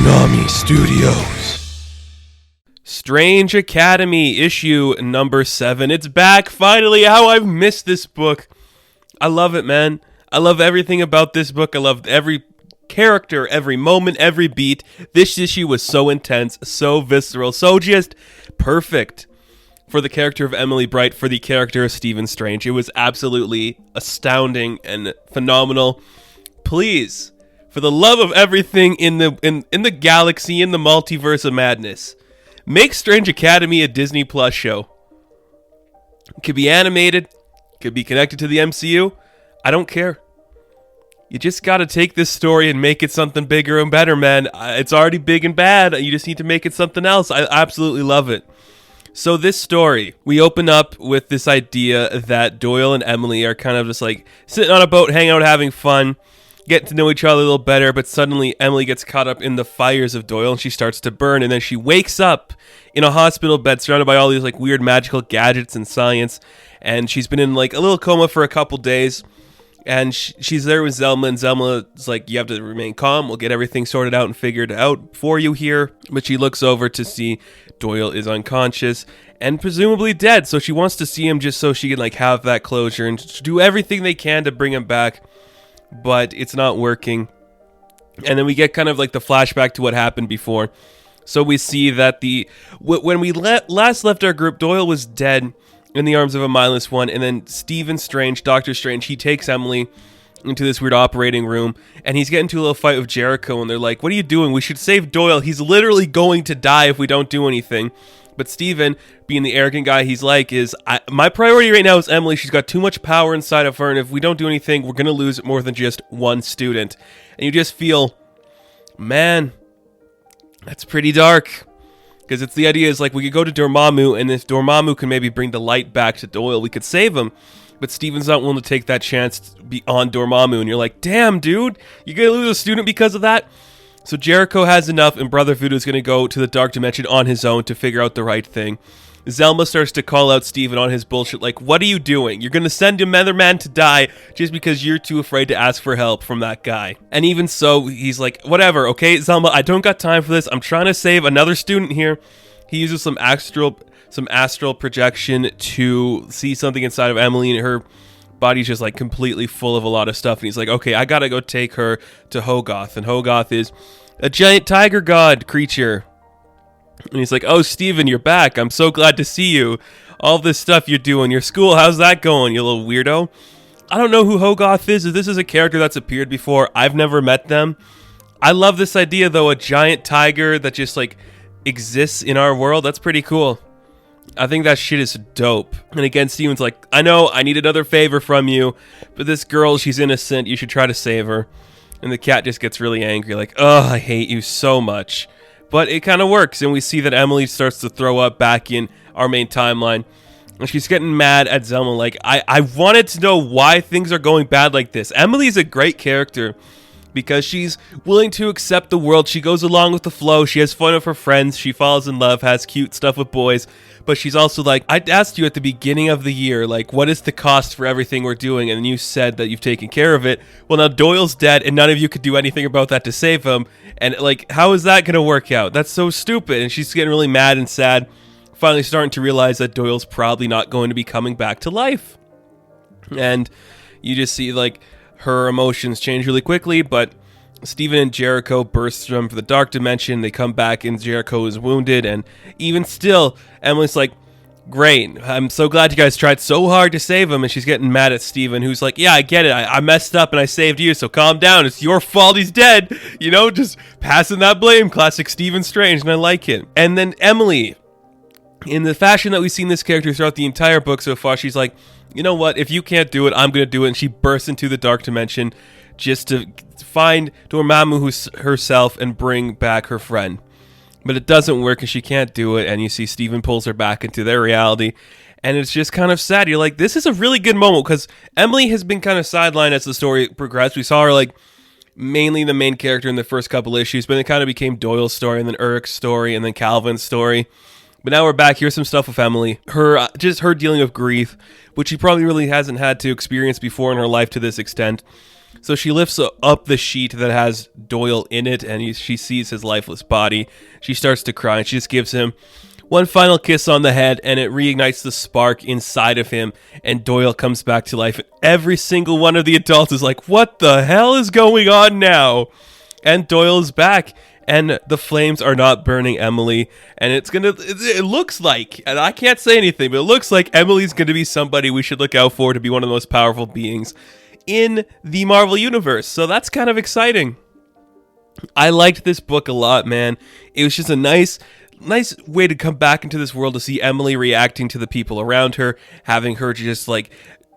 Toonami Studios. Strange Academy, issue number 7. It's back, finally. How I've missed this book. I love it, man. I love everything about this book. I love every character, every moment, every beat. This issue was so intense, so visceral, so just perfect for the character of Emily Bright, for the character of Stephen Strange. It was absolutely astounding and phenomenal. Please, for the love of everything in the galaxy, in the multiverse of madness, make Strange Academy a Disney Plus show. It could be animated, could be connected to the MCU. I don't care. You just gotta take this story and make it something bigger and better, man. It's already big and bad. You just need to make it something else. I absolutely love it. So this story, we open up with this idea that Doyle and Emily are kind of just like sitting on a boat, hanging out, having fun, getting to know each other a little better, but suddenly Emily gets caught up in the fires of Doyle and she starts to burn, and then she wakes up in a hospital bed surrounded by all these like weird magical gadgets and science, and she's been in like a little coma for a couple days, and she's there with Zelma, and Zelma's like, you have to remain calm, we'll get everything sorted out and figured out for you here, but she looks over to see Doyle is unconscious and presumably dead, so she wants to see him just so she can like have that closure and do everything they can to bring him back. But it's not working. And then we get kind of like the flashback to what happened before. So we see that when we last left our group, Doyle was dead in the arms of a mindless one. And then Stephen Strange, Doctor Strange, he takes Emily into this weird operating room. And he's getting into a little fight with Jericho. And they're like, what are you doing? We should save Doyle. He's literally going to die if we don't do anything. But Steven, being the arrogant guy he's like, my priority right now is Emily. She's got too much power inside of her, and if we don't do anything, we're going to lose more than just one student. And you just feel, man, that's pretty dark. Because it's the idea is like we could go to Dormammu, and if Dormammu can maybe bring the light back to Doyle, we could save him. But Steven's not willing to take that chance beyond Dormammu, and you're like, damn, dude, you're going to lose a student because of that? So Jericho has enough, and Brother Voodoo is going to go to the Dark Dimension on his own to figure out the right thing. Zelma starts to call out Steven on his bullshit, like, what are you doing? You're going to send another man to die just because you're too afraid to ask for help from that guy. And even so, he's like, whatever, okay, Zelma, I don't got time for this. I'm trying to save another student here. He uses some astral projection to see something inside of Emily, and her body's just like completely full of a lot of stuff. And he's like, okay, I gotta go take her to Hogoth. And Hogoth is a giant tiger god creature. And he's like, oh, Steven, you're back. I'm so glad to see you. All this stuff you're doing, your school, how's that going, you little weirdo? I don't know who Hogoth is. This is a character that's appeared before. I've never met them. I love this idea, though, a giant tiger that just like exists in our world. That's pretty cool. I think that shit is dope. And again, Steven's like, I know, I need another favor from you, but this girl, she's innocent. You should try to save her. And the cat just gets really angry, like, oh, I hate you so much. But it kind of works, and we see that Emily starts to throw up back in our main timeline. And she's getting mad at Zelma, like, I wanted to know why things are going bad like this. Emily's a great character because she's willing to accept the world. She goes along with the flow. She has fun with her friends. She falls in love, has cute stuff with boys. But she's also like, I asked you at the beginning of the year, like, what is the cost for everything we're doing? And you said that you've taken care of it. Well, now Doyle's dead, and none of you could do anything about that to save him. And, like, how is that going to work out? That's so stupid. And she's getting really mad and sad, finally starting to realize that Doyle's probably not going to be coming back to life. And you just see, like, her emotions change really quickly, but Steven and Jericho burst from the Dark Dimension. They come back and Jericho is wounded, and even still, Emily's like, great, I'm so glad you guys tried so hard to save him, and she's getting mad at Steven, who's like, yeah, I get it, I messed up and I saved you, so calm down, it's your fault he's dead, you know, just passing that blame, classic Stephen Strange, and I like it. And then Emily, in the fashion that we've seen this character throughout the entire book so far, she's like, you know what, if you can't do it, I'm going to do it, and she bursts into the Dark Dimension just to find Dormammu herself and bring back her friend. But it doesn't work and she can't do it, and you see Steven pulls her back into their reality, and it's just kind of sad. You're like, this is a really good moment, because Emily has been kind of sidelined as the story progressed. We saw her like mainly the main character in the first couple issues, but it kind of became Doyle's story, and then Eric's story, and then Calvin's story. But now we're back. Here's some stuff with Emily. Her dealing with grief, which she probably really hasn't had to experience before in her life to this extent. So she lifts up the sheet that has Doyle in it, and she sees his lifeless body. She starts to cry, and she just gives him one final kiss on the head, and it reignites the spark inside of him, and Doyle comes back to life. Every single one of the adults is like, what the hell is going on now? And Doyle is back, and the flames are not burning Emily, and it looks like, and I can't say anything, but it looks like Emily's going to be somebody we should look out for to be one of the most powerful beings in the Marvel Universe. So that's kind of exciting. I liked this book a lot, man. It was just a nice way to come back into this world, to see Emily reacting to the people around her, having her just like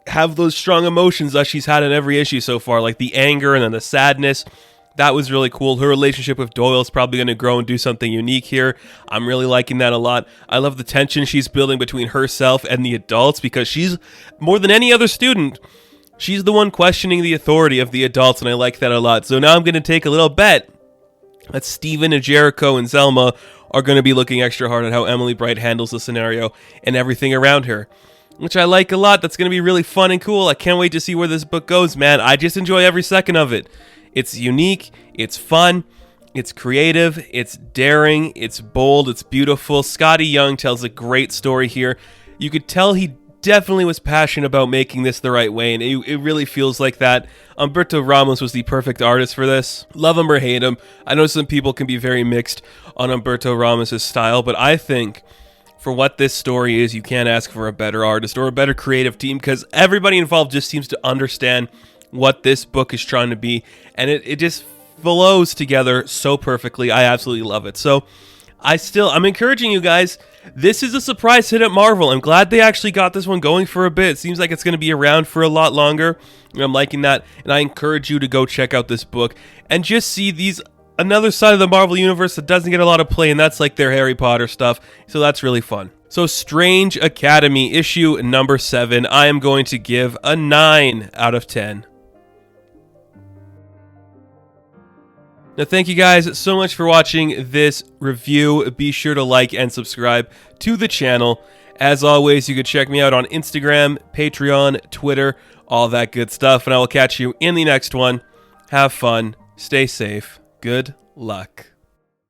have those strong emotions that she's had in every issue so far, like the anger and then the sadness. That was really cool. Her relationship with Doyle is probably going to grow and do something unique here. I'm really liking that a lot. I love the tension she's building between herself and the adults, because she's, more than any other student, she's the one questioning the authority of the adults, and I like that a lot. So now I'm going to take a little bet that Steven and Jericho and Zelma are going to be looking extra hard at how Emily Bright handles the scenario and everything around her, which I like a lot. That's going to be really fun and cool. I can't wait to see where this book goes, man. I just enjoy every second of it. It's unique, it's fun, it's creative, it's daring, it's bold, it's beautiful. Scotty Young tells a great story here. You could tell he definitely was passionate about making this the right way, and it really feels like that. Humberto Ramos was the perfect artist for this. Love him or hate him. I know some people can be very mixed on Humberto Ramos' style, but I think for what this story is, you can't ask for a better artist or a better creative team, because everybody involved just seems to understand what this book is trying to be, and it just flows together so perfectly. I absolutely love it. So I'm encouraging you guys. This is a surprise hit at Marvel. I'm glad they actually got this one going for a bit. It seems like it's going to be around for a lot longer. I'm liking that, and I encourage you to go check out this book and just see another side of the Marvel Universe that doesn't get a lot of play, and that's like their Harry Potter stuff. So that's really fun. So Strange Academy issue number 7, I am going to give a 9 out of 10. Now, thank you guys so much for watching this review. Be sure to like and subscribe to the channel. As always, you can check me out on Instagram, Patreon, Twitter, all that good stuff. And I will catch you in the next one. Have fun. Stay safe. Good luck.